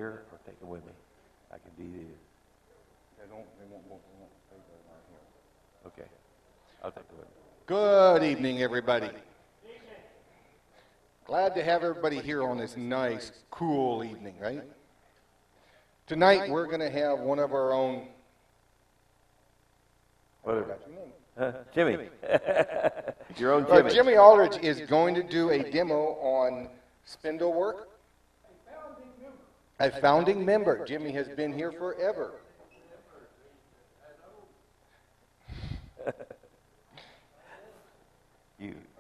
here or take them with me? I can do this. They won't stay there right here. Okay. I'll take them with me. Good evening, everybody. Glad to have everybody here on this nice, cool evening, right? Tonight, we're going to have one of our own. Whatever. Jimmy. Your own Jimmy. Jimmie Arledge is going to do a demo on spindle work. A founding member. Jimmy has been here forever.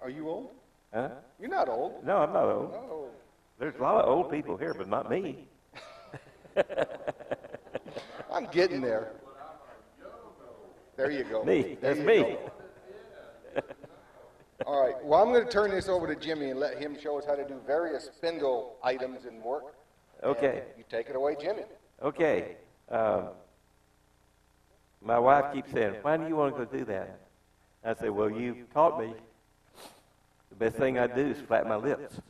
Are you old? Huh? You're not old. No, I'm not old. No. There's a lot of old people here, but not me. I'm getting there. There you go. Me. That's me. All right. Well, I'm going to turn this over to Jimmy and let him show us how to do various spindle items and work. Okay. And you take it away, Jimmy. Okay. My wife keeps saying, why do you want to go do that? I say, well, you taught me. The best thing I do is flap my lips.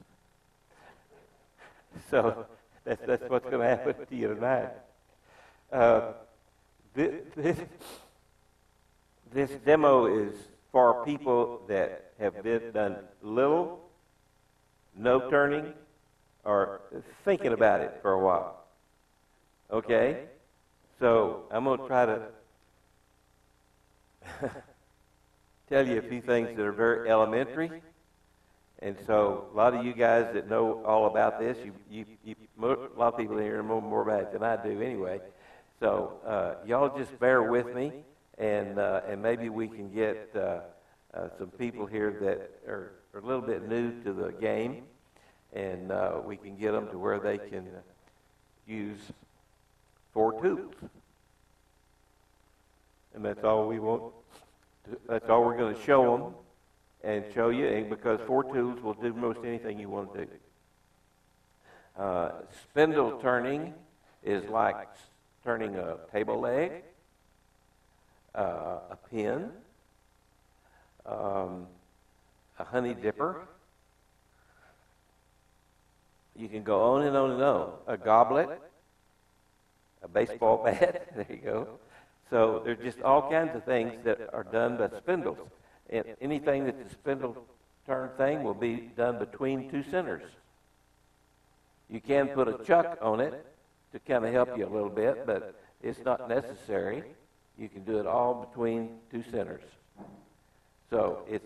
So that's what's going to happen to you tonight. This demo is for people that have done little, no turning, or thinking about it for a while. Okay? So I'm going to try to tell you a few things that are very elementary. And so a lot of you guys that know all about this, a lot of people here know more about it than I do anyway. So y'all just bear with me, and maybe we can get some people here that are a little bit new to the game, and we can get them to where they can use 4 tools. And that's all we want. That's all we're going to show them and show you, and because 4 tools will do most anything you want to do. Spindle turning is like turning a table leg, a pin, a honey dipper. You can go on and on and on. A goblet, a baseball bat. There you go. So there's just all kinds of things that are done by spindles. And anything that's a spindle turn thing will be done between 2 centers. You can put a chuck on it to kind of help you a little bit, but it's not necessary. You can do it all between 2 centers. So there's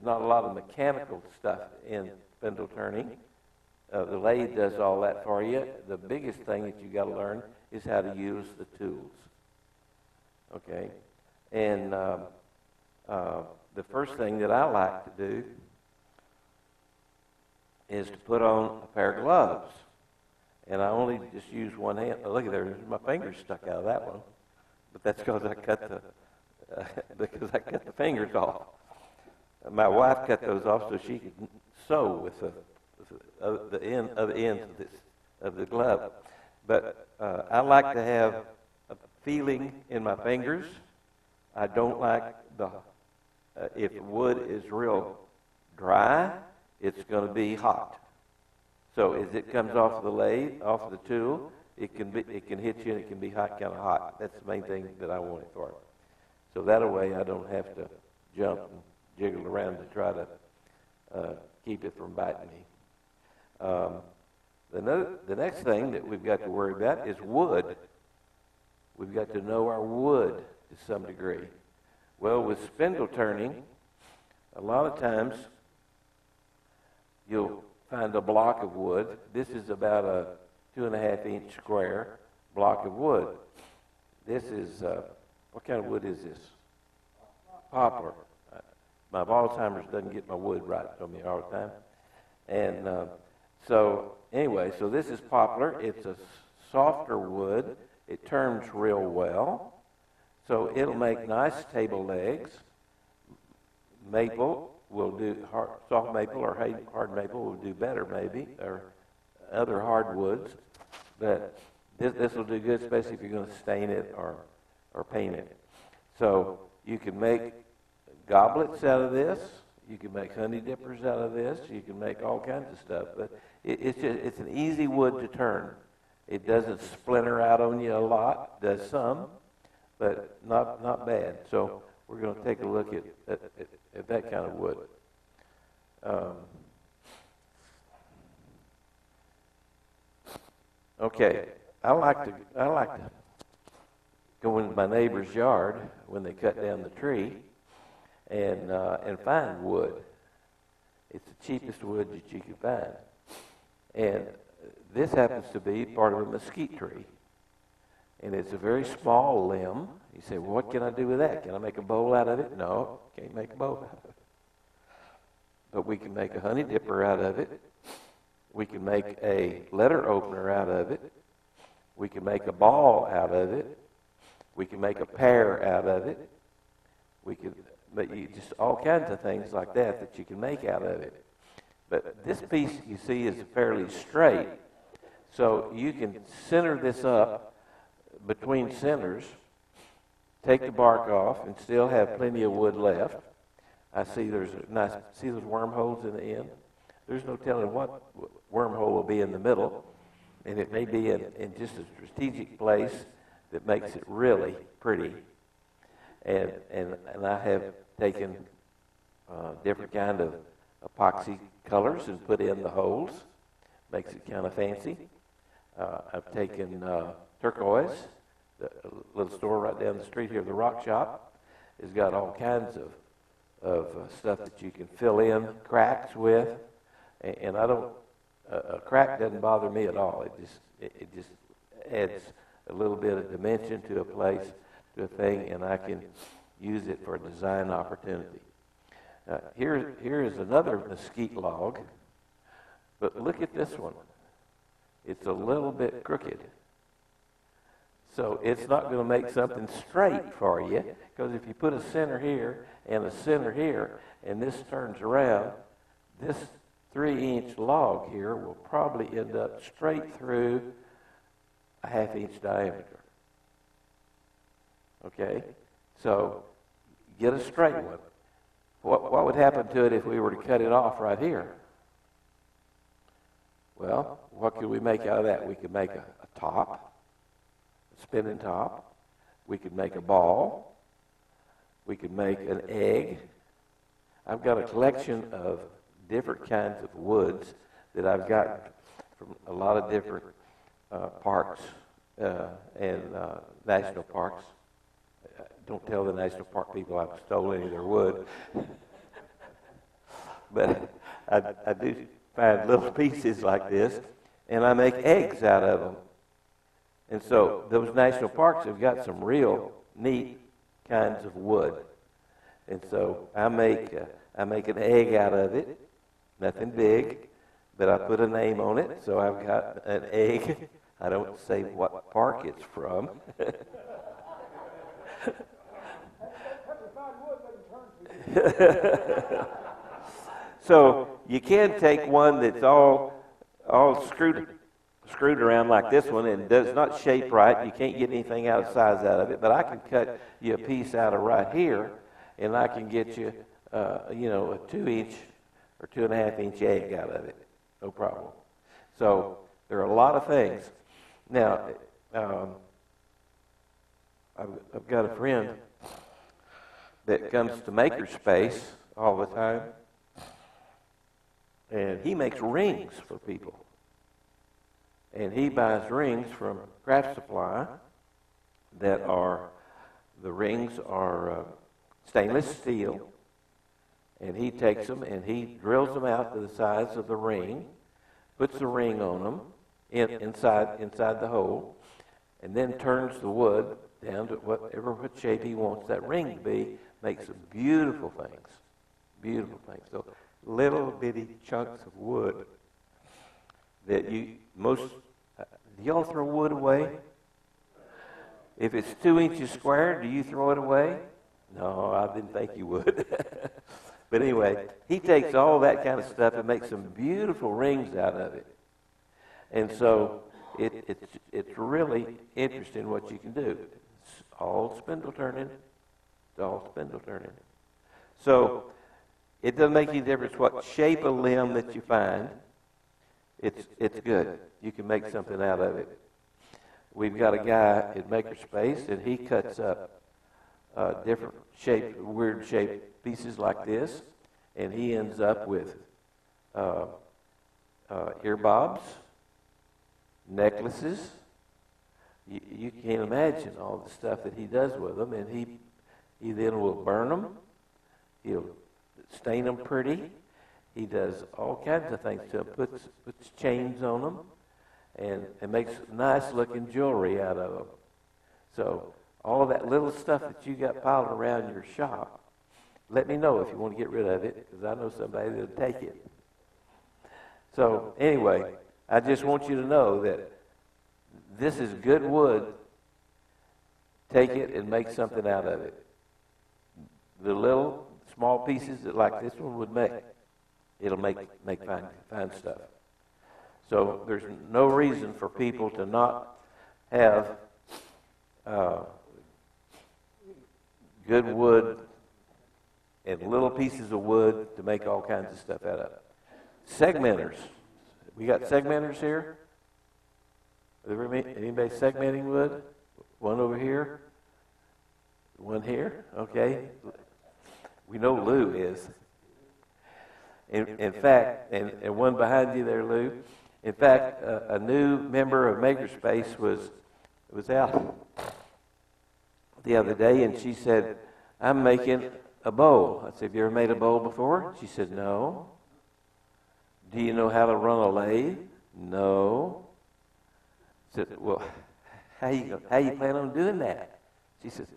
not a lot of mechanical stuff in spindle turning. The lathe does all that for you. The biggest thing that you got to learn is how to use the tools. Okay, and the first thing that I like to do is to put on a pair of gloves, and I only just use one hand. Oh, look at there, my fingers stuck out of that one, but that's because I cut the fingers off. My wife cut those off so she could sew with the ends of the glove. But I like to have a feeling in my fingers. I don't like if wood is real dry, it's going to be hot. So as it comes off the lathe, off the tool, it can hit you and it can be kind of hot. That's the main thing that I want it for. So that way I don't have to jump and jiggle around to try to keep it from biting me. The next thing that we've got to worry about is wood. We've got to know our wood to some degree. Well, with spindle turning, a lot of times you'll find a block of wood. This is about a 2.5-inch square block of wood. This is, what kind of wood is this? Poplar. My Alzheimer's doesn't get my wood right from me all the time. And so anyway, so this is poplar. It's a softer wood. It turns real well. So it'll make nice table legs. Maple will do, soft maple or hard maple will do better maybe, or other hardwoods. But this will do good, especially if you're going to stain it or paint it. So you can make goblets out of this. You can make honey dippers out of this. You can make all kinds of stuff. But it's an easy wood to turn. It doesn't splinter out on you a lot. Does some, but not bad. So we're going to take a look at that kind of wood. Okay, I like to go into my neighbor's yard when they cut down the tree and find wood. It's the cheapest wood that you can find. And this happens to be part of a mesquite tree. And it's a very small limb. You say, well, what can I do with that? Can I make a bowl out of it? No, can't make a bowl out of it. But we can make a honey dipper out of it. We can make a letter opener out of it. We can make a ball out of it. We can make a pear out of it. But you just all kinds of things like that you can make out of it. But this piece, you see, is fairly straight. So you can center this up between centers, take the bark off, and still have plenty of wood left. I see see those wormholes in the end? There's no telling what wormhole will be in the middle, and it may be in just a strategic place that makes it really pretty. And I have taken different kind of epoxy colors and put in the holes. Makes it kind of fancy. I've taken turquoise. The little store right down the street here, the Rock Shop, has got all kinds of stuff that you can fill in cracks with. And I don't, a crack doesn't bother me at all. It just adds a little bit of dimension to a place, to a thing, and I can use it for a design opportunity. Here is another mesquite log, but look at this one. It's a little bit crooked. So it's not going to make something straight for you, because if you put a center here and a center here, and this turns around, this 3-inch log here will probably end up straight through a 1/2-inch diameter. Okay? So get a straight one. What would happen to it if we were to cut it off right here? Well, what could we make out of that? We could make a top, a spinning top. We could make a ball. We could make an egg. I've got a collection of different kinds of woods that I've gotten from a lot of different parks and national parks. Don't tell the national park people I've stolen any of their wood. But I do find little pieces like this, and I make eggs out of them. And so those national parks have got some real neat kinds of wood. And so I make an egg out of it, nothing big, but I put a name on it, so I've got an egg. I don't say what park it's from. So you can take one that's all screwed around like this one and does not shape right. You can't get anything out of size out of it, but I can cut you a piece out of right here, and I can get you, a 2-inch or 2.5-inch egg out of it. No problem. So there are a lot of things. Now, I've got a friend that comes to makerspace all the time, and he makes rings for people. And he buys rings from Craft Supply the rings are stainless steel, and he takes them and he drills them out to the size of the ring, puts the ring on them inside the hole, and then turns the wood down to what shape he wants that ring to be, makes some beautiful things. Beautiful things. So little bitty chunks of wood that do y'all throw wood away? If it's 2 inches square, do you throw it away? No, I didn't think you would. But anyway, he takes all that kind of stuff and makes some beautiful rings out of it. And so it's really interesting what you can do. It's all spindle turning. It's all spindle turning. So It doesn't make any difference what shape of limb that you find. It's good. You can make something out of it. We've got a guy at Makerspace, and he cuts up different shape, weird shaped pieces like this, and he ends up with ear bobs, necklaces. You can't imagine all the stuff that he does with them, and he then will burn them. He'll stain them pretty. He does all kinds of things to them, puts chains on them, and makes nice looking jewelry out of them. So all of that little stuff that you got piled around your shop, let me know if you want to get rid of it, because I know somebody that'll take it. So anyway, I just want you to know that this is good wood. Take it and make something out of it. The little small pieces that like this one would make, it'll make fine stuff. So there's no reason for people to not have good wood and little pieces of wood to make all kinds of stuff out of. Segmenters. We got segmenters here. Anybody segmenting wood? One over here. One here. Okay. We know Lou is. In fact, and one behind you there, Lou. In fact, a new member of Makerspace was out the other day, and she said, "I'm making a bowl." I said, "Have you ever made a bowl before?" She said, "No." "Do you know how to run a lathe?" "No." I said, "Well, how you plan on doing that?" She says,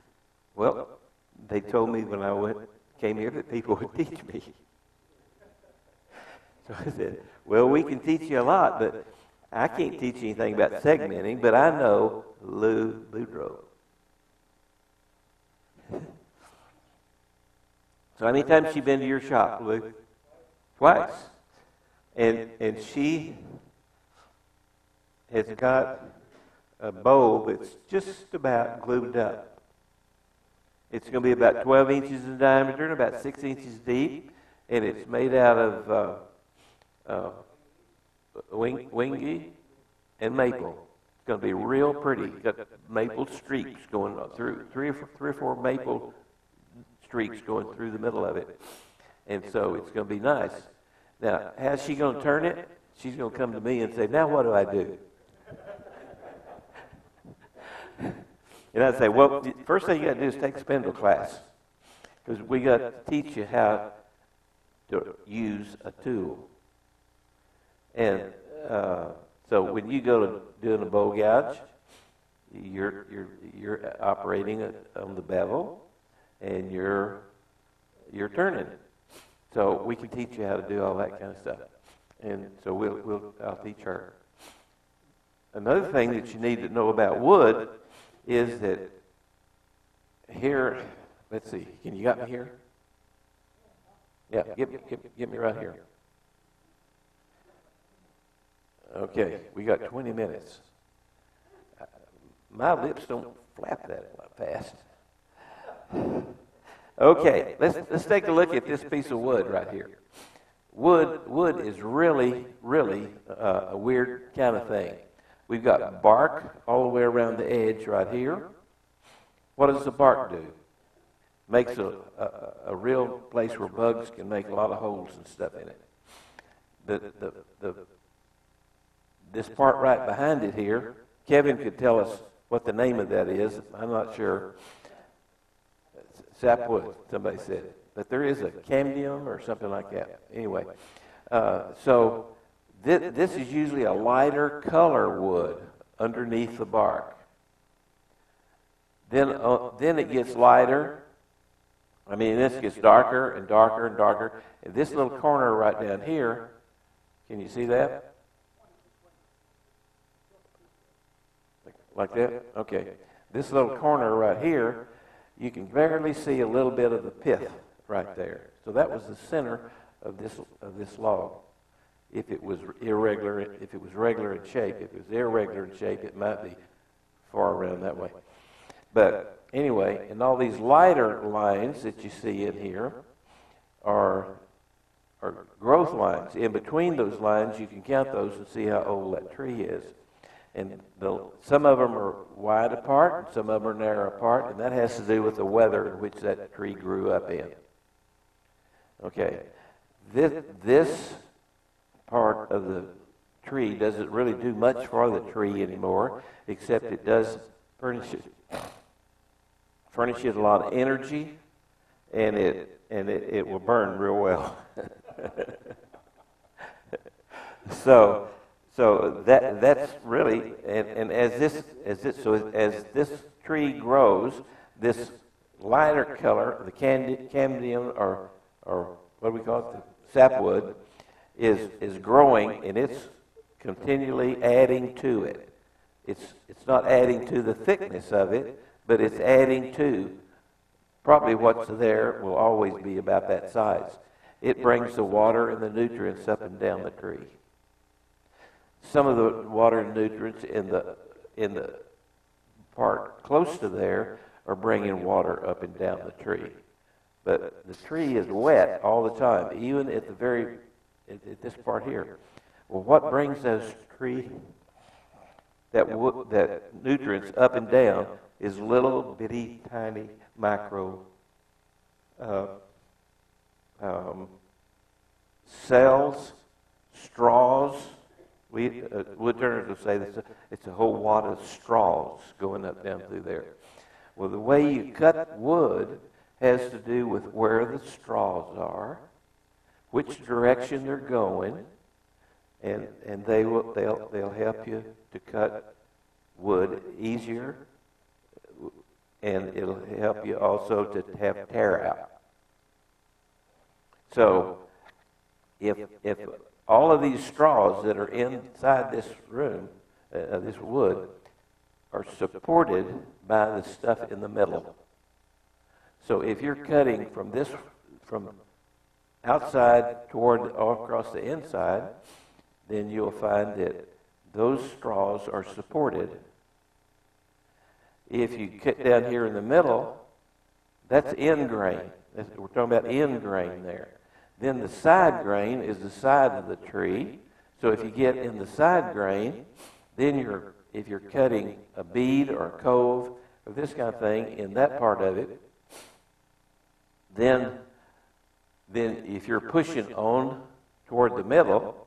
"Well, they told me when I came here that people would teach me." So I said, "Well, we can teach you a lot, but I can't teach you anything about segmenting, but I know Lou Boudreaux." So how many times has she been to your shop, Lou? Twice. And she has got a bowl that's just about glued up. It's going to be about 12 inches in diameter and about 6 inches deep, and it's made out of wingy and maple. It's going to be real pretty. It's got maple streaks going through, three or four maple streaks going through the middle of it. And so it's going to be nice. Now, how's she going to turn it? She's going to come to me and say, "Now what do I do?" And I'd say, "Well, the first thing you got to do is take a Spindle class, because we got to teach you how to use a tool." And so when you go to doing a bowl gouge, you're operating on the bevel, and you're turning it. So we can teach you how to do all that kind of stuff. And so I'll teach her. Another thing that you need to know about wood is that here, let's see, can you got me here? Yeah, get me right here. Okay, we got 20 minutes. My lips don't flap that fast. Okay, let's take a look at this piece of wood right here. Wood is really a weird kind of thing. We've got bark all the way around the edge right here. What does the bark do? Makes a real place where bugs can make a lot of holes and stuff in it. This part right behind it here, Kevin could tell us what the name of that is. I'm not sure. Sapwood, somebody said. But there is a cambium or something like that. Anyway, so this is usually a lighter color wood underneath the bark. Then it gets lighter. I mean, this gets darker and darker and darker. And this little corner right down here, can you see that? Like that? Okay. This little corner right here, you can barely see a little bit of the pith right there. So that was the center of this log. If it was irregular, if it was regular in shape, if it was irregular in shape, it might be far around that way. But anyway, and all these lighter lines that you see in here are are growth lines. In between those lines, you can count those and see how old that tree is. And some of them are wide apart, and some of them are narrow apart, and that has to do with the weather in which that tree grew up in. Okay, this part of the tree doesn't really do much for the tree anymore, except it does furnish it a lot of energy, and it will burn real well. So that's really, and as this tree grows, this lighter color, the cambium or what do we call it, the sapwood, is growing, and it's continually adding to it. It's not adding to the thickness of it, but it's adding to probably what's there will always be about that size. It brings the water and the nutrients up and down the tree. Some of the water and nutrients in the part close to there are bringing water up and down the tree. But the tree is wet all the time, even at this part here. Well, what brings those that nutrients up and down is little bitty tiny micro cells, straws. Woodturners will say this, it's a whole wad of straws going up down through there. Well, the way you cut wood has to do with where the straws are, which direction they're going, and they'll help you to cut wood easier, and it'll help you also to have tear out. So if all of these straws that are inside this room, this wood, are supported by the stuff in the middle. So if you're cutting from outside toward all across the inside, then you'll find that those straws are supported. If you cut down here in the middle, that's end grain. We're talking about end grain there. Then the side grain is the side of the tree. So if you get in the side grain, then if you're cutting a bead or a cove or this kind of thing in that part of it, then if you're pushing on toward the middle,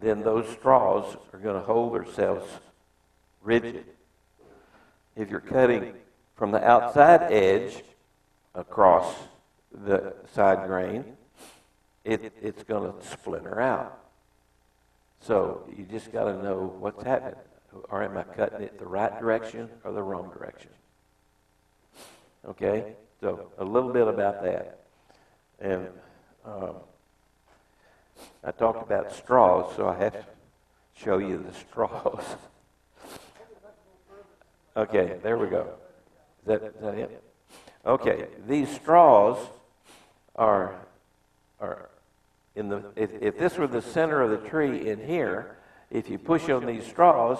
then those straws are going to hold themselves rigid. If you're cutting from the outside edge across the side grain, it's going to splinter out. So you just got to know what's happening. Or am I cutting it the right direction or the wrong direction? Okay? So a little bit about that. And I talked about straws, so I have to show you the straws. Okay, there we go. Is that it? Okay, these straws are in the. If this were the center of the tree in here, if you push on these straws,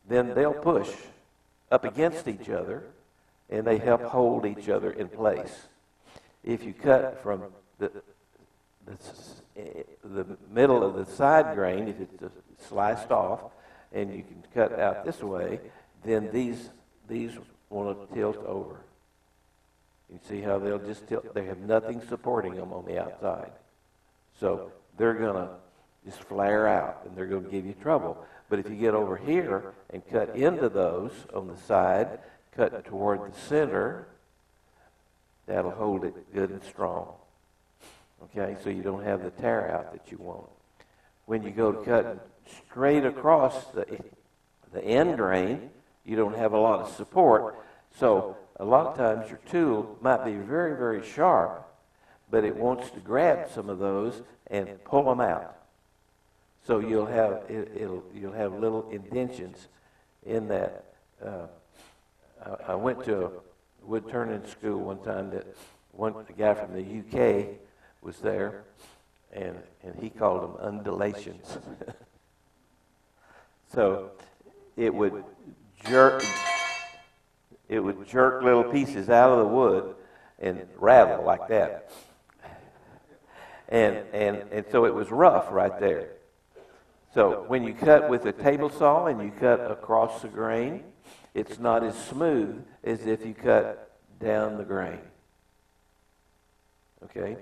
then they'll push up against each other, and they help hold each other in place. If you cut from the middle of the side grain, if it's sliced off, and you can cut out this way, then these want to tilt over. You see how they'll just tilt? They have nothing supporting them on the outside. So they're going to just flare out, and they're going to give you trouble. But if you get over here and cut into those on the side, cut toward the center, that'll hold it good and strong. Okay, so you don't have the tear out that you want. When you go to cut straight across the end grain, you don't have a lot of support. So a lot of times your tool might be very, very sharp, but it wants to grab some of those and pull them out. So you'll have little indentions in that. I went to a wood turning school one time that the guy from the UK was there, and he called them undulations. So it would jerk little pieces out of the wood and rattle like that. And so it was rough right there. So when you cut with a table saw and you cut across the grain, it's not as smooth as if you cut down the grain. Okay?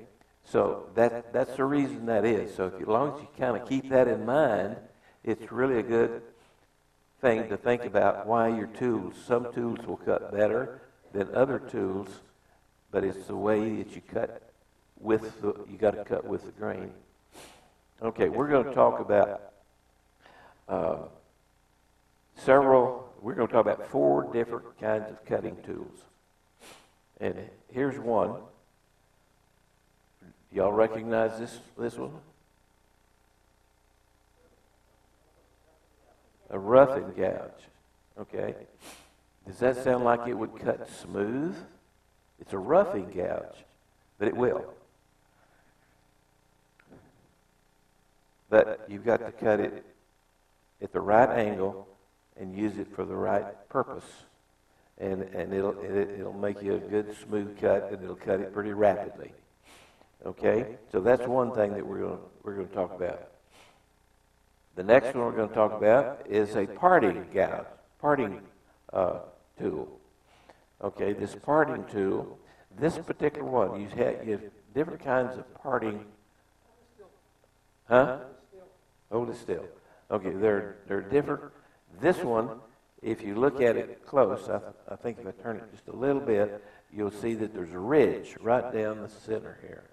So that's the reason that is. So as long as you kind of keep that in mind, it's really a good thing to think about why your tools, some tools will cut better than other tools, but it's the way that you cut with the, you got to cut with the grain. Okay, we're going to talk about we're going to talk about 4 different kinds of cutting tools. And here's one. Y'all recognize this one? A roughing gouge. Okay. Does that sound like it would cut smooth? It's a roughing gouge, but it will. But you've got to cut it at the right angle and use it for the right purpose. And it'll make you a good smooth cut, and it'll cut it pretty rapidly. Okay? So that's one thing that we're going to talk about. The next one we're going to talk about is a parting gouge, parting tool. Okay, this parting tool, this particular one, you have different kinds of parting. Huh? Hold it still. Okay, they're different. This one, if you look at it close, I think if I turn it just a little bit, you'll see that there's a ridge right down the center here.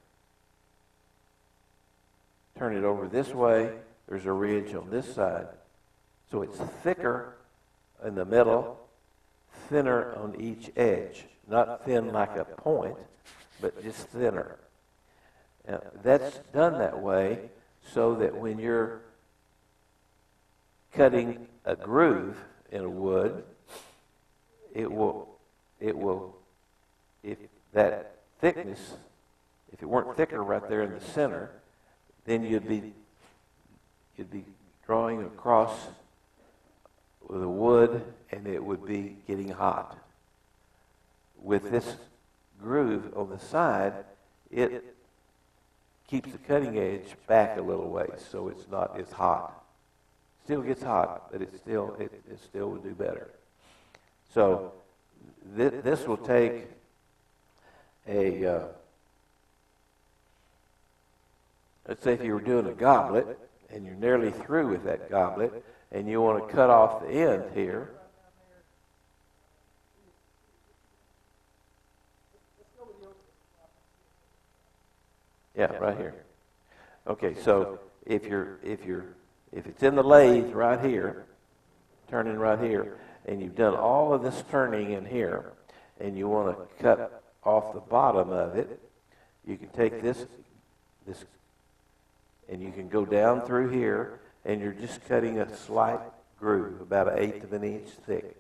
Turn it over this way, there's a ridge on this side. So it's thicker in the middle, thinner on each edge. Not thin like a point, but just thinner. Now, that's done that way so that when you're cutting a groove in a wood, it will, if that thickness, if it weren't thicker right there in the center, then you'd be drawing across with a wood, and it would be getting hot. With this groove on the side, it keeps the cutting edge back a little ways, so it's not as hot. Still gets hot, but it still would do better. So this will take a let's say if you were doing a goblet and you're nearly through with that goblet and you want to cut off the end here. Yeah, right here. Okay, so if it's in the lathe right here, turning right here, and you've done all of this turning in here, and you want to cut off the bottom of it, you can take this, and you can go down through here, and you're just cutting a slight groove, about 1/8 of an inch thick.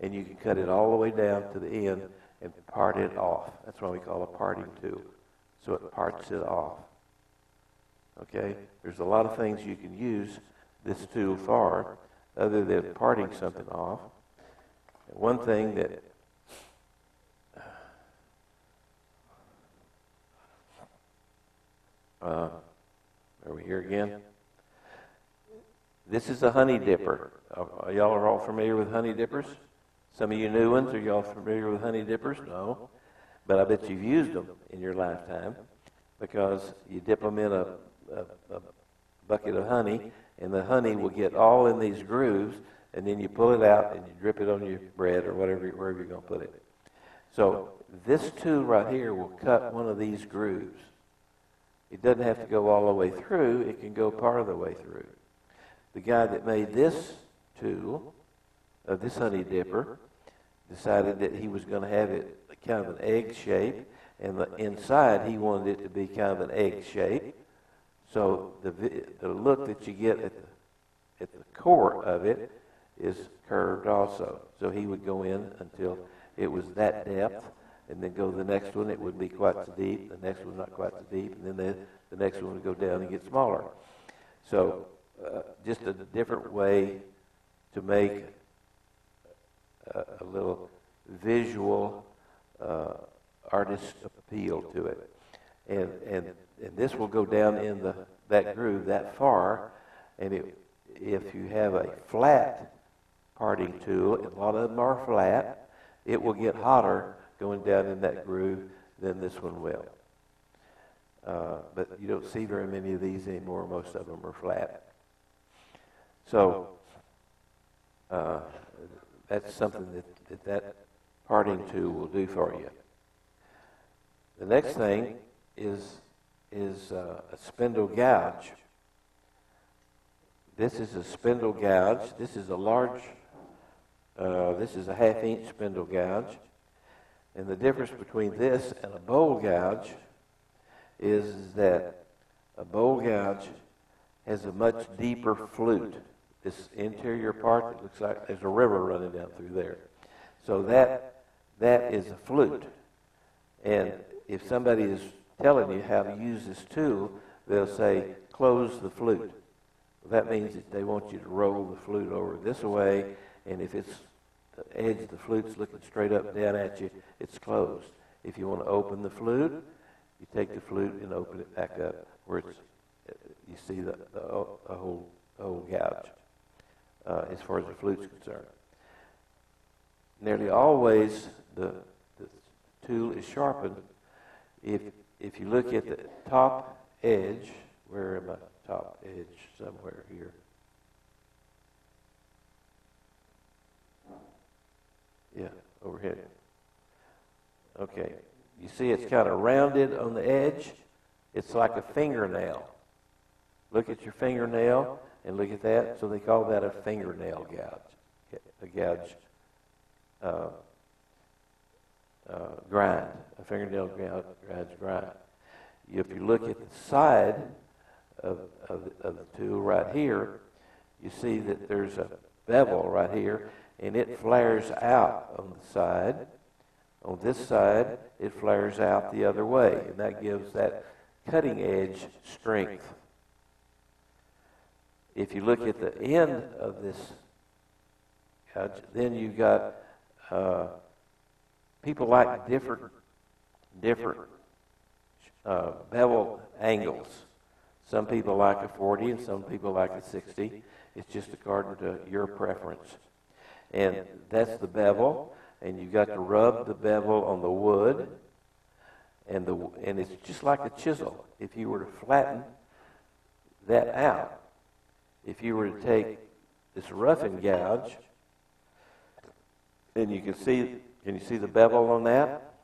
And you can cut it all the way down to the end and part it off. That's why we call a parting tool. So it parts it off. Okay? There's a lot of things you can use this tool for other than parting something off. And one thing that are we here again? This is a honey dipper. Y'all are all familiar with honey dippers? Some of you new ones, are y'all familiar with honey dippers? No. But I bet you've used them in your lifetime because you dip them in a bucket of honey, and the honey will get all in these grooves, and then you pull it out and you drip it on your bread or wherever you're going to put it. So this tool right here will cut one of these grooves. It doesn't have to go all the way through. It can go part of the way through. The guy that made this tool, this honey dipper, decided that he was going to have it kind of an egg shape, and the inside he wanted it to be kind of an egg shape. So the look that you get at the core of it is curved also. So he would go in until it was that depth, and then go to the next one. It would be quite so deep. The next one not quite so deep, and then the next one would go down and get smaller. So just a different way to make a little visual artist appeal to it. and this will go down in that groove that far, and if you have a flat parting tool, and a lot of them are flat, it will get hotter going down in that groove than this one will. But you don't see very many of these anymore. Most of them are flat. So that's something that parting tool will do for you. The next thing is a spindle gouge. This is a spindle gouge. This is a large, this is a 1/2 inch spindle gouge. And the difference between this and a bowl gouge is that a bowl gouge has a much deeper flute. This interior part that looks like there's a river running down through there. So that is a flute. And if somebody is telling you how to use this tool, they'll say, close the flute. That means that they want you to roll the flute over this way, and if it's the edge of the flute's looking straight up down at you, it's closed. If you want to open the flute, you take the flute and open it back up where it's, you see the whole gouge as far as the flute's concerned. Nearly always the tool is sharpened. If you look at the top edge, where am I? Top edge somewhere here. Yeah, overhead. Okay. You see it's kind of rounded on the edge. It's like a fingernail. Look at your fingernail and look at that. So they call that a fingernail gouge. A gouge grind. A fingernail gouge grind. If you look at the side of the tool right here, you see that there's a bevel right here, and it flares out on the side. On this side, it flares out the other way, and that gives that cutting edge strength. If you look at the end of this gouge, then you've got people like different bevel angles. Some people like a 40 and some people like a 60. It's just according to your preference. And that's the bevel, and you've got to rub the bevel on the wood, and it's just like a chisel. If you were to flatten that out, if you were to take this roughing gouge, and can you see the bevel on that?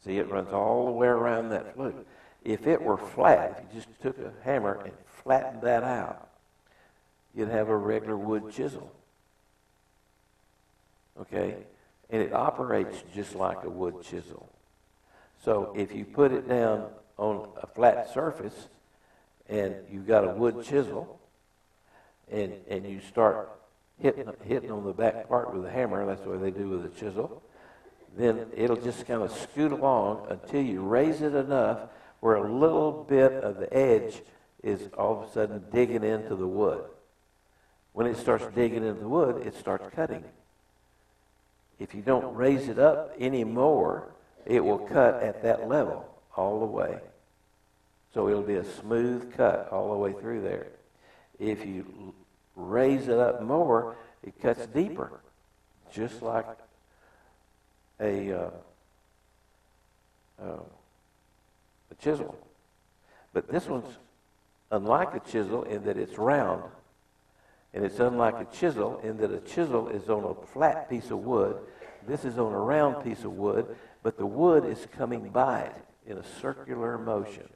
See, it runs all the way around that flute. If it were flat, if you just took a hammer and flattened that out, you'd have a regular wood chisel. Okay? And it operates just like a wood chisel. So if you put it down on a flat surface and you've got a wood chisel and you start hitting on the back part with a hammer, that's the way they do with a chisel, then it'll just kind of scoot along until you raise it enough where a little bit of the edge is all of a sudden digging into the wood. When it starts digging into the wood, it starts cutting. If you don't raise it up anymore, it will cut at that level all the way. So it'll be a smooth cut all the way through there. If you raise it up more, it cuts deeper, just like a chisel. But this one's unlike a chisel in that it's round. And it's unlike a chisel in that a chisel is on a flat piece of wood. This is on a round piece of wood, but the wood is coming by it in a circular motion.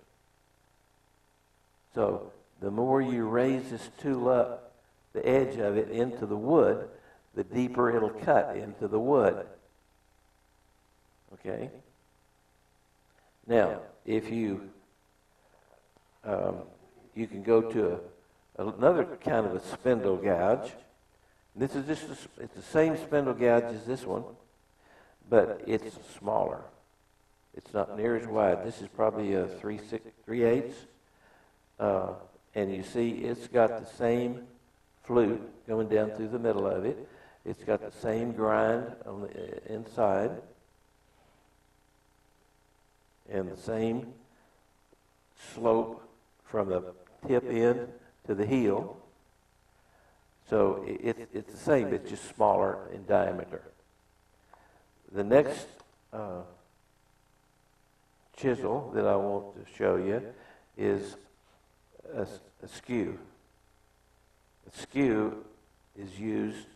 So the more you raise this tool up, the edge of it into the wood, the deeper it'll cut into the wood. Okay? Now, if you can go to another kind of a spindle gouge. This is it's the same spindle gouge as this one, but it's smaller. It's not near as wide. This is probably a 3/8, and you see it's got the same flute going down through the middle of it. It's got the same grind on the inside. and the same slope from the tip end to the heel. So it's the same, it's just smaller in diameter. The next chisel that I want to show you is a skew. A skew is used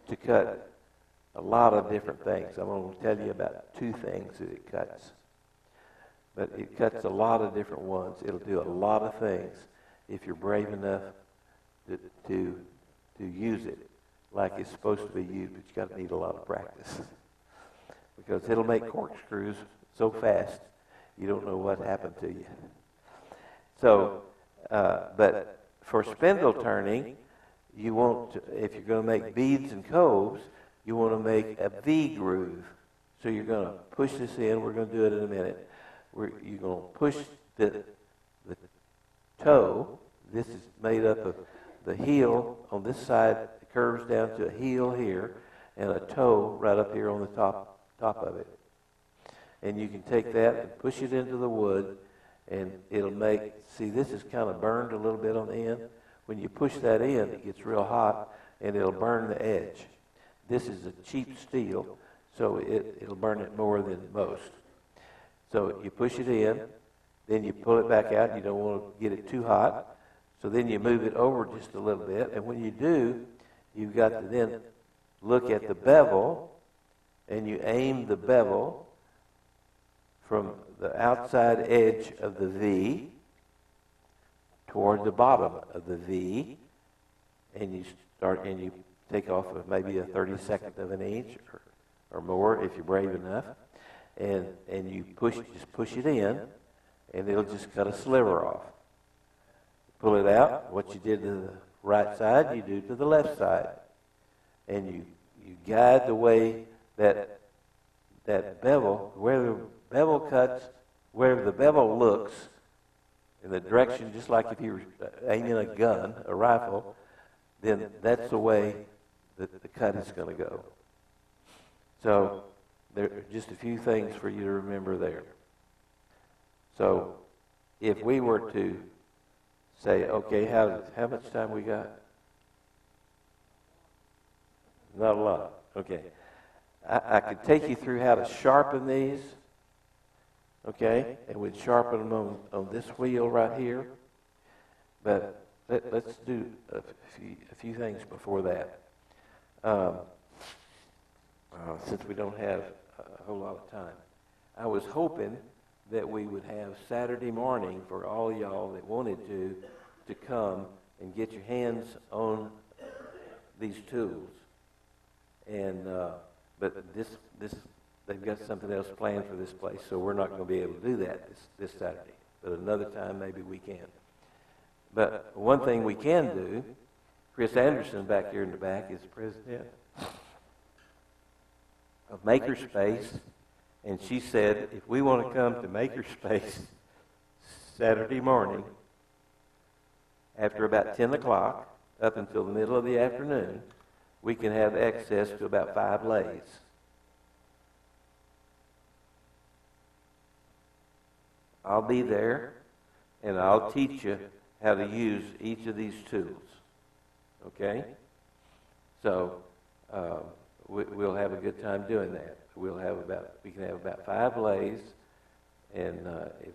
to cut a lot of different things. I'm going to tell you about 2 things that it cuts. But it cuts a lot of different ones. It'll do a lot of things if you're brave enough to use it like it's supposed to be used, but you got to need a lot of practice. Because it'll make corkscrews so fast, you don't know what happened to you. So, but for spindle turning, you want to, if you're going to make beads and coves, you want to make a V groove. So you're going to push this in. We're going to do it in a minute. You're going to push the toe. This is made up of the heel on this side. It curves down to a heel here and a toe right up here on the top of it. And you can take that and push it into the wood, and it'll make, see, this is kind of burned a little bit on the end. When you push that in, it gets real hot, and it'll burn the edge. This is a cheap steel, so it'll burn it more than most. So you push it in, then you pull it back out. You don't want to get it too hot. So then you move it over just a little bit, and when you do, you've got to then look at the bevel, and you aim the bevel from the outside edge of the V toward the bottom of the V, and you take off of maybe a 32nd of an inch or more if you're brave enough, and you just push it in, and it'll just cut a sliver off. Pull it out. What you did to the right side, you do to the left side, and you guide the way that bevel, where the bevel cuts, where the bevel looks, in the direction, just like if you were aiming a gun, a rifle, then that's the way that the cut is going to go. So there are just a few things for you to remember there. So if we were to say, okay, how much time we got? Not a lot. Okay. I could take you through how to sharpen these, okay, and we'd sharpen them on this wheel right here. But let's do a few things before that. Since we don't have a whole lot of time. I was hoping that we would have Saturday morning for all y'all that wanted to come and get your hands on these tools. And but they've got something else planned for this place, so we're not going to be able to do that this Saturday. But another time, maybe we can. But one thing we can do, Chris Anderson back here in the back is president of Makerspace, and she said if we want to come to Makerspace Saturday morning after about 10 o'clock up until the middle of the afternoon, we can have access to about 5 lathes. I'll be there, and I'll teach you how to use each of these tools. Okay? So we'll have a good time doing that. We can have about 5 lathes, and if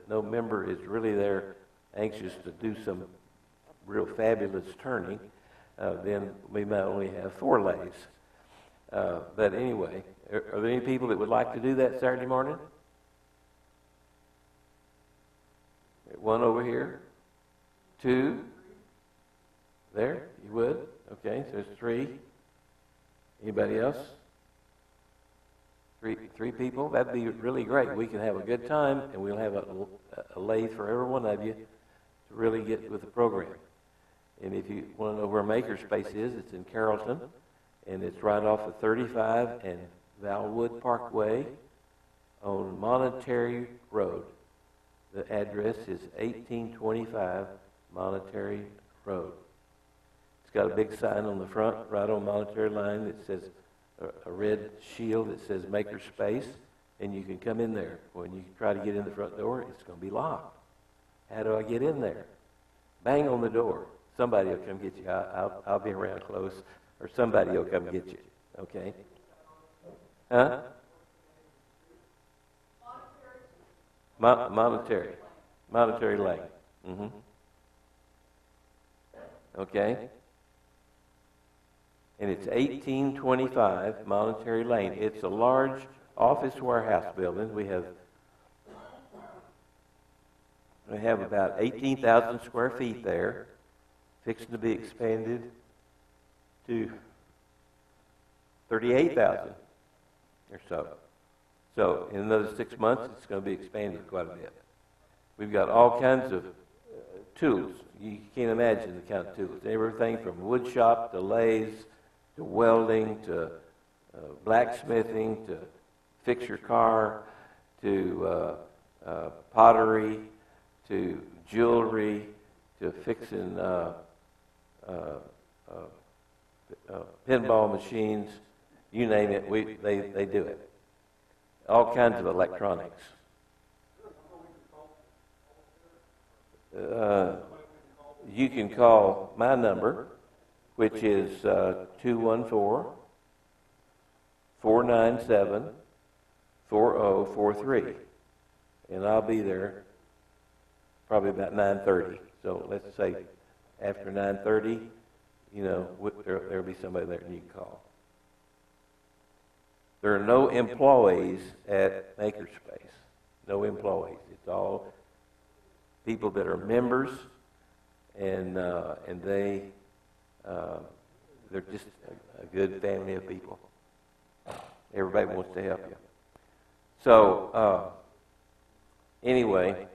no member is really there anxious to do some real fabulous turning, then we might only have 4 lathes. But anyway, are there any people that would like to do that Saturday morning? 1 over here, 2 there. You would? Okay, so there's 3. Anybody else? 3 people? That'd be really great. We can have a good time, and we'll have a lathe for every one of you to really get with the program. And if you want to know where Makerspace is, it's in Carrollton, and it's right off of 35 and Valwood Parkway on Monterey Road. The address is 1825 Monterey Road. It's got a big sign on the front, right on Monterey line, that says a red shield that says Makerspace, and you can come in there. When you try to get in the front door, it's going to be locked. How do I get in there? Bang on the door. Somebody will come get you. I'll be around close, or somebody will come get you. Okay? Huh? Monetary Lane. Mm-hmm. Okay? And it's 1825 Monetary Lane. It's a large office warehouse building. We have about 18,000 square feet there, fixing to be expanded to 38,000 or so. So in another 6 months, it's going to be expanded quite a bit. We've got all kinds of tools. You can't imagine the kind of tools. Everything from wood shop to lathes to welding to blacksmithing to fix your car to pottery to jewelry to fixing pinball machines. You name it, they do it. All kinds of electronics. You can call my number, which is 214-497-4043. And I'll be there probably about 9:30. So let's say after 9:30, there'll be somebody there and you can call. There are no employees at Makerspace. No employees. It's all people that are members, and they're just a good family of people. Everybody wants to help you. So anyway,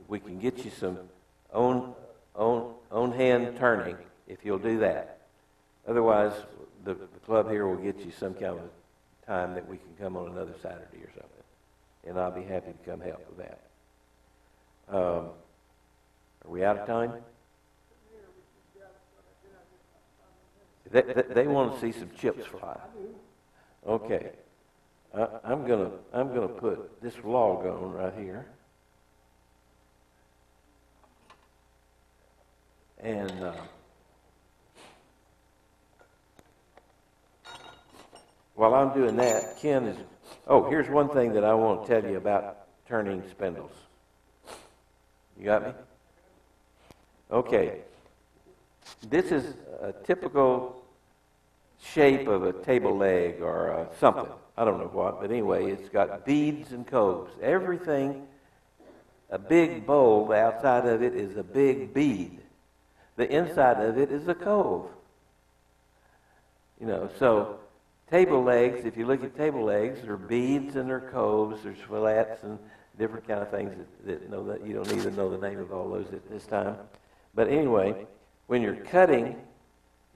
we can get you some own hand turning if you'll do that. Otherwise, the club here will get you some kind of time that we can come on another Saturday or something, and I'll be happy to come help with that. Are we out of time? They want to see some chips fly. Okay, I'm gonna put this log on right here, and while I'm doing that, Ken is. Oh, here's one thing that I want to tell you about turning spindles. You got me? Okay. This is a typical shape of a table leg or something. I don't know what, but anyway, it's got beads and coves. Everything, a big bowl, the outside of it is a big bead. The inside of it is a cove. So table legs, if you look at table legs, there are beads and there are coves, there's fillets and different kind of things that you don't even know the name of all those at this time. But anyway, when you're cutting,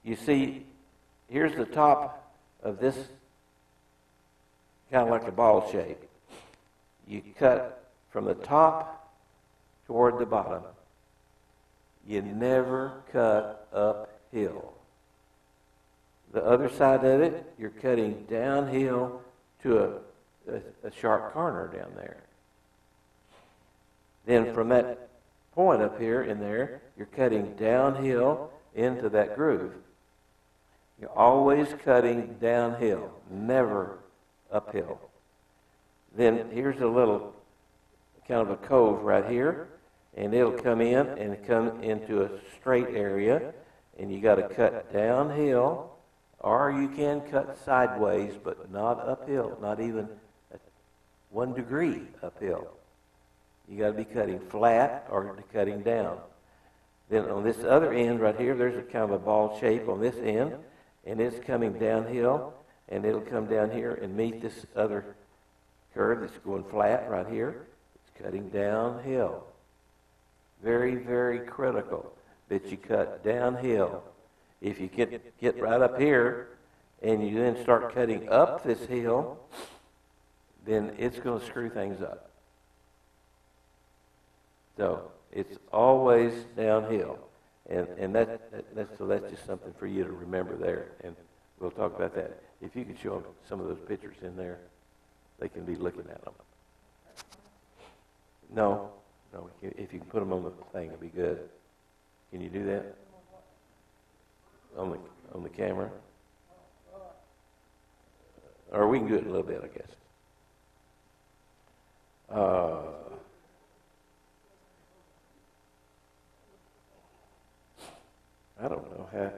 you see, here's the top of this, kind of like a ball shape. You cut from the top toward the bottom. You never cut uphill. The other side of it, you're cutting downhill to a sharp corner down there. Then from that point up here in there, you're cutting downhill into that groove. You're always cutting downhill, never uphill. Then here's a little kind of a cove right here, and it'll come in and come into a straight area, and you got to cut downhill, or you can cut sideways, but not uphill, not even 1 degree uphill. You got to be cutting flat or cutting down. Then on this other end right here, there's a kind of a ball shape on this end, and it's coming downhill, and it'll come down here and meet this other curve that's going flat right here. It's cutting downhill. Very, very critical that you cut downhill. If you get right up here and you then start cutting up this hill, then it's going to screw things up. So it's always downhill, and that's just something for you to remember there, and we'll talk about that. If you could show them some of those pictures in there. they can be looking at them. No, if you can put them on the thing, it'd be good. Can you do that? On the camera? Or we can do it in a little bit, I guess. I don't know how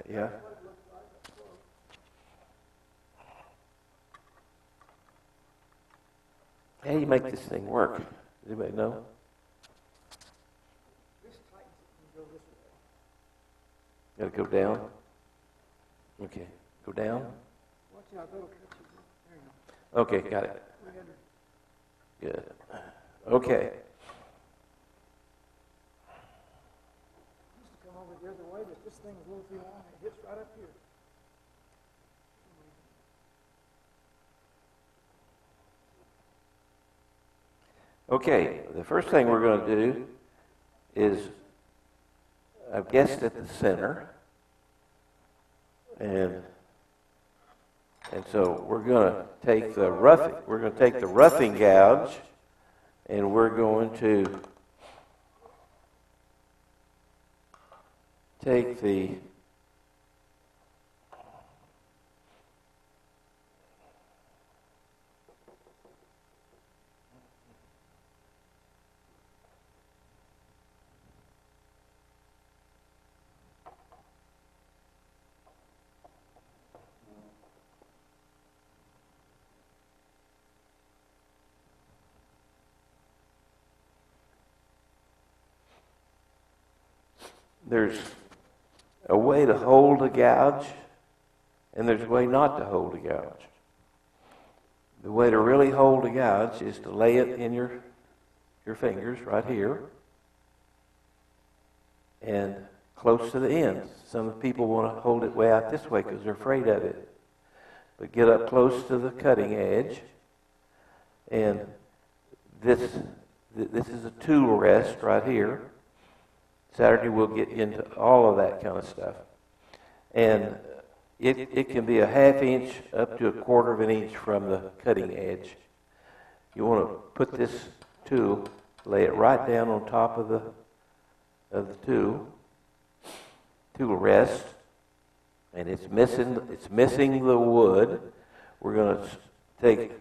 yeah. How do you make this thing work? Does anybody know? Got to go down? Okay, go down? Okay, got it. Good. Okay. Come over the other way, but this thing is a little too long. It hits right up here. Okay, the first thing we're going to do is, I've guessed at the center, and so we're going to take the roughing gouge, and we're going to take the there's a way to hold a gouge, and there's a way not to hold a gouge. The way to really hold a gouge is to lay it in your fingers right here and close to the ends. Some people want to hold it way out this way because they're afraid of it. But get up close to the cutting edge, and this is a tool rest right here. Saturday we'll get into all of that kind of stuff. And it can be a half inch up to a quarter of an inch from the cutting edge. You want to put this tool, lay it right down on top of the tool rest, and it's missing the wood. We're going to take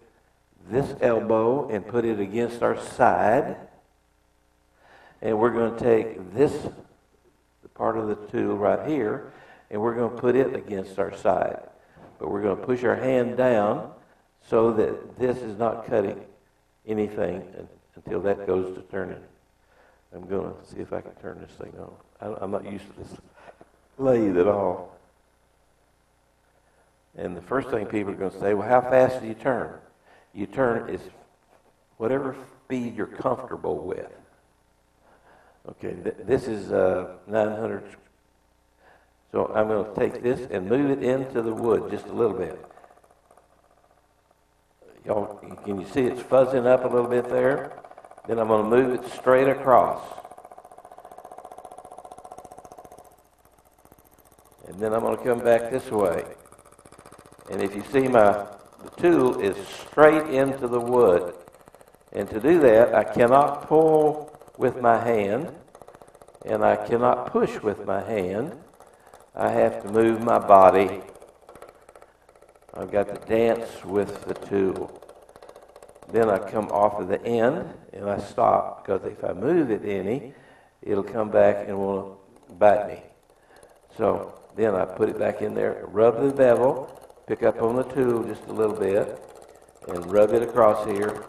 this elbow and put it against our side. And we're going to take the part of the tool right here, and we're going to put it against our side. But we're going to push our hand down so that this is not cutting anything until that goes to turning. I'm going to see if I can turn this thing on. I'm not used to this lathe at all. And the first thing people are going to say, well, how fast do you turn? You turn is whatever speed you're comfortable with. Okay, this is 900. So I'm going to take this and move it into the wood just a little bit. Y'all, can you see it's fuzzing up a little bit there? Then I'm going to move it straight across. And then I'm going to come back this way. And if you see the tool is straight into the wood. And to do that, I cannot pull with my hand, and I cannot push with my hand. I have to move my body. I've got to dance with the tool. Then I come off of the end, and I stop, because if I move it any, it'll come back and will bite me. So then I put it back in there, rub the bevel, pick up on the tool just a little bit, and rub it across here.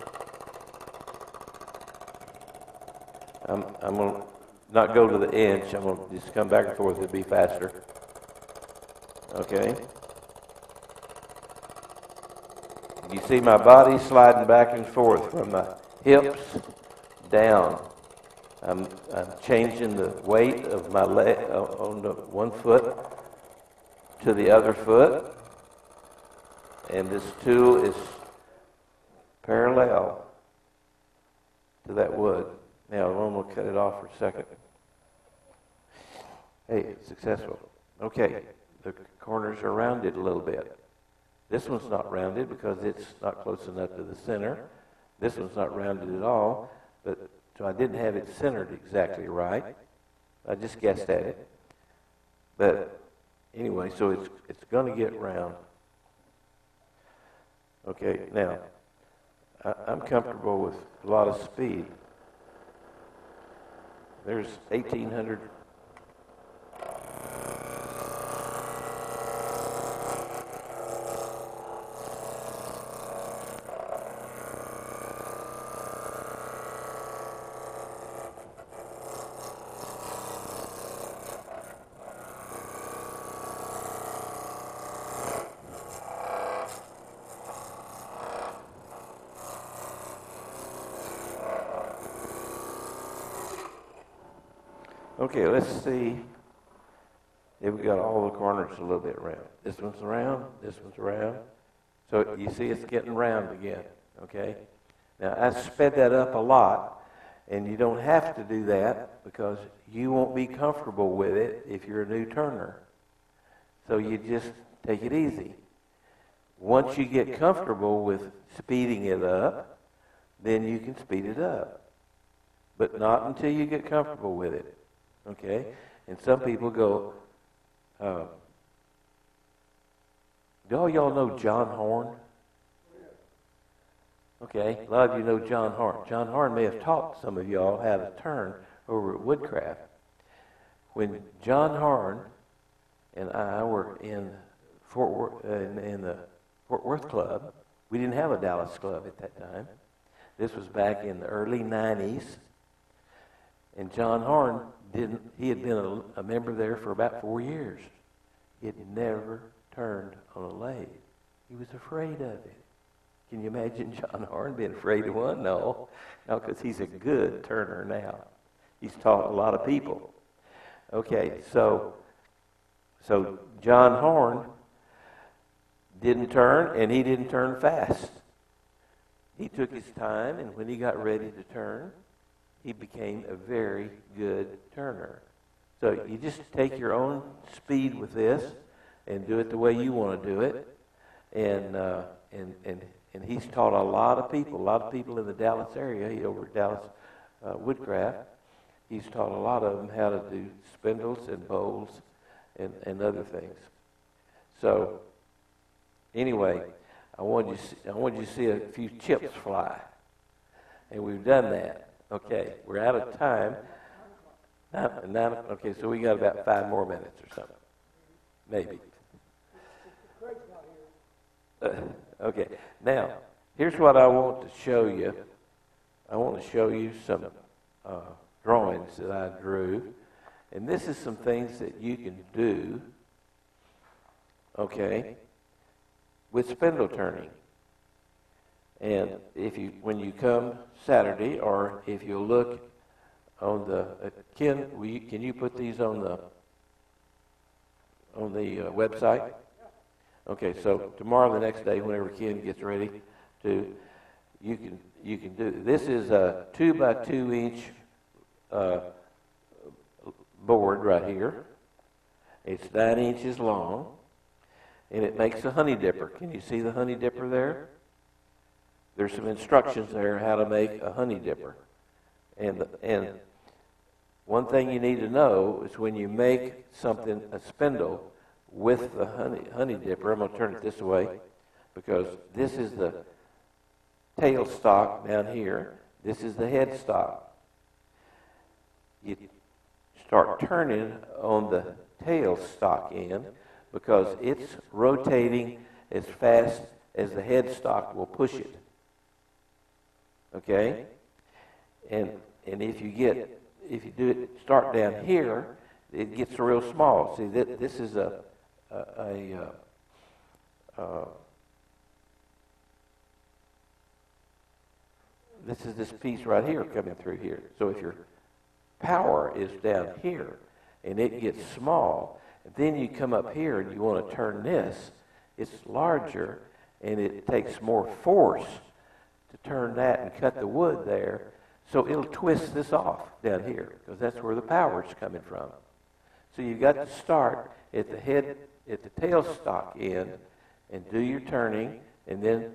I'm going to not go to the edge. I'm going to just come back and forth. It'll be faster. Okay? You see my body sliding back and forth from my hips down. I'm changing the weight of my leg on the one foot to the other foot. And this tool is parallel to that wood. Now, I'm going to cut it off for a second. Hey, it's successful. Okay, the corners are rounded a little bit. This one's not rounded because it's not close enough to the center. This one's not rounded at all, so I didn't have it centered exactly right. I just guessed at it. But anyway, so it's going to get round. Okay, now, I'm comfortable with a lot of speed. There's 1,800. Okay, let's see if we got all the corners a little bit round. This one's round, this one's round. So you see it's getting round again, okay? Now, I sped that up a lot, and you don't have to do that because you won't be comfortable with it if you're a new turner. So you just take it easy. Once you get comfortable with speeding it up, then you can speed it up. But not until you get comfortable with it. Okay? And some people go, do all y'all know John Horn? Okay, a lot of you know John Horn. John Horn may have taught some of y'all how to turn over at Woodcraft. When John Horn and I were in in the Fort Worth Club, we didn't have a Dallas club at that time. This was back in the early 90s. And John Horn he had been a member there for about 4 years. He had never turned on a lathe. He was afraid of it. Can you imagine John Horn being afraid of one? No, because he's a good turner now. He's taught a lot of people. Okay, so John Horn didn't turn, and he didn't turn fast. He took his time, and when he got ready to turn, he became a very good turner. So you just take your own speed with this and do it the way you want to do it. And he's taught a lot of people in the Dallas area, over at Dallas Woodcraft. He's taught a lot of them how to do spindles and bowls and other things. So anyway, I want you to see a few chips fly. And we've done that. Okay, we're out of time. Okay, so we got about 5 more minutes or something. Maybe. Okay, now, here's what I want to show you. I want to show you some drawings that I drew. And this is some things that you can do, okay, with spindle turning. And when you come Saturday, or if you look on the Ken, can you put these on the website? Okay, so tomorrow, the next day, whenever Ken gets ready to, you can do this. Is a 2 by 2 inch board right here. It's 9 inches long, and it makes a honey dipper. Can you see the honey dipper there? There's some instructions there how to make a honey dipper. And one thing you need to know is when you make something, a spindle, with the honey dipper, I'm going to turn it this way, because this is the tail stock down here. This is the head stock. You start turning on the tail stock end because it's rotating as fast as the head stock will push it. Okay? And if you do it, start down here, it gets real small. See, this is this is this piece right here coming through here. So if your power is down here and it gets small, then you come up here and you want to turn this, it's larger and it takes more force to turn that and cut the wood there. So it'll twist this off down here because that's where the power is coming from. So you've got to start at the tail stock end and do your turning, and then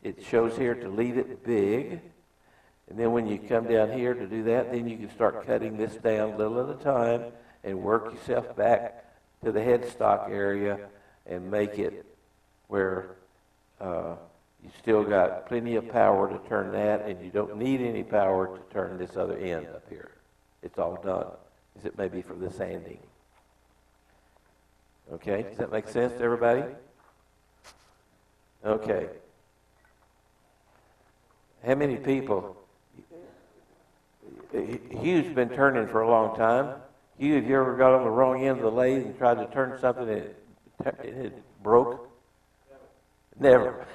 it shows here to leave it big. And then when you come down here to do that, then you can start cutting this down little at a time and work yourself back to the headstock area and make it where you still got plenty of power to turn that, and you don't need any power to turn this other end up here. It's all done, except maybe for the sanding. Okay, does that make sense to everybody? Okay. How many people? Hugh's been turning for a long time. Hugh, have you ever got on the wrong end of the lathe and tried to turn something and it broke? Never.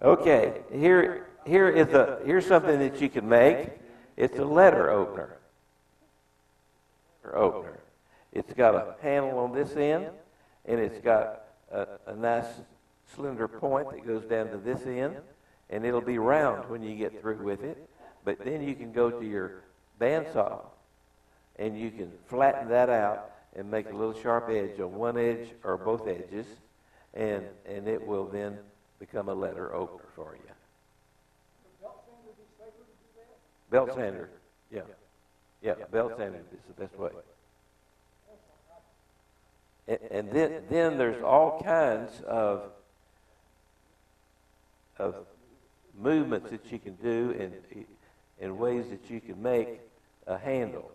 Okay, here's something that you can make. It's a letter opener. It's got a handle on this end, and it's got a nice slender point that goes down to this end, and it'll be round when you get through with it. But then you can go to your bandsaw, and you can flatten that out and make a little sharp edge on one edge or both edges, and it will then become a letter opener for you. Belt sander, yeah. Yeah, belt sander is the best way. And then there's all kinds of movements that you can do and ways that you can make a handle.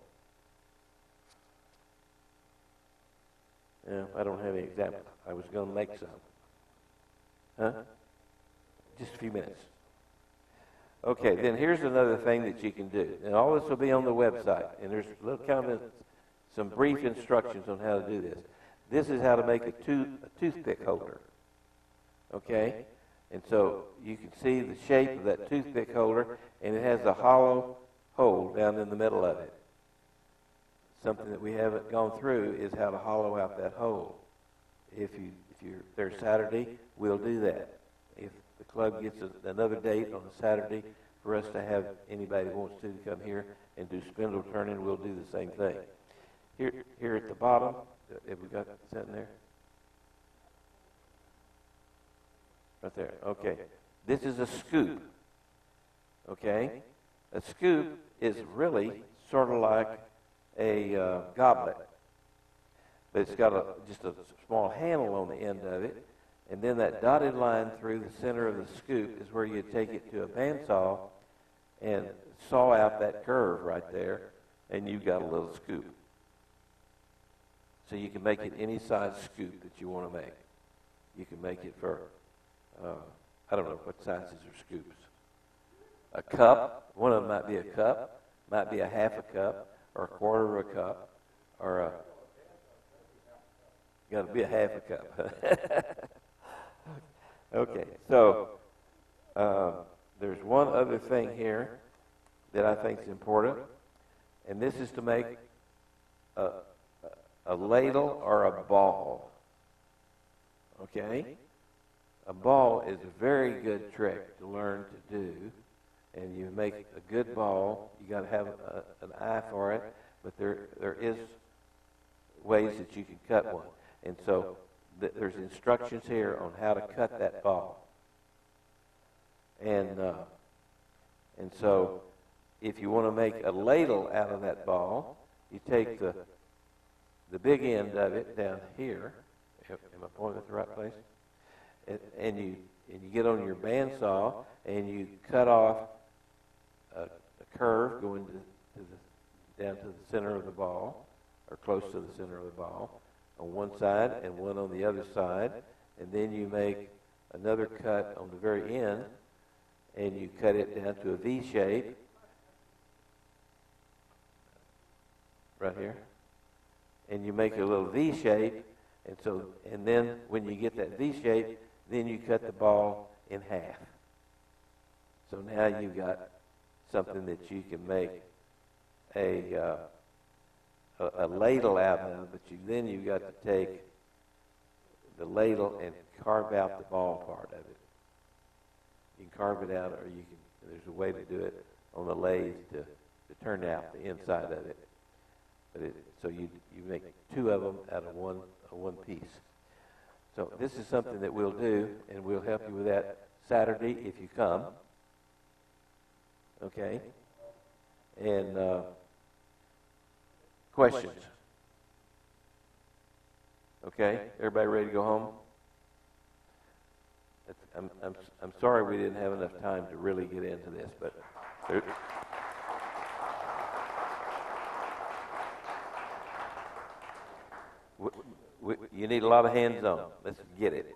Yeah, I don't have any examples. I was going to make some. Huh? Just a few minutes. Okay, then here's another thing that you can do. And all this will be on the website. And there's little comments, some brief instructions on how to do this. This is how to make a toothpick holder. Okay? And so you can see the shape of that toothpick holder, and it has a hollow hole down in the middle of it. Something that we haven't gone through is how to hollow out that hole. If you're there Saturday, we'll do that. If the club gets another date on a Saturday for us to have anybody who wants to come here and do spindle turning, we'll do the same thing. Here at the bottom, have we got something there? Right there, okay. This is a scoop, okay? A scoop is really sort of like a goblet, but it's got just a small handle on the end of it, and then that dotted line through the center of the scoop is where you take it to a bandsaw and saw out that curve right there, and you've got a little scoop. So you can make it any size scoop that you want to make. You can make it for, I don't know what sizes are scoops. A cup, one of them might be a cup, might be a half a cup, or a quarter of a cup, or got to be a half a cup. Okay, so there's one other thing here that I think is important, and this is to make a ladle or a ball. Okay? A ball is a very good trick to learn to do, and you make a good ball. You got to have an eye for it, but there is ways that you can cut one. And so there's instructions here on how to cut that ball. And so if you want to make a ladle out of that ball, you take the big end of it down here. Am I pointing at the right place? And you get on your bandsaw and you cut off a curve going down to the center of the ball, or close to the center of the ball, on one side and one on the other side, and then you make another cut on the very end, and you cut it down to a V shape, right here, and you make a little V shape, and then when you get that V shape, then you cut the ball in half. So now you've got something that you can make a ladle out of, but then you've got to take the ladle and carve out the ball part of it. You can carve it out, or there's a way to do it on the lathe to to turn out the inside of it. But so you make two of them out of one piece. So this is something that we'll do, and we'll help you with that Saturday if you come. Okay? And questions? Okay? Everybody ready to go home? I'm sorry we didn't have enough time to really get into this, but you need a lot of hands-on. Let's get it.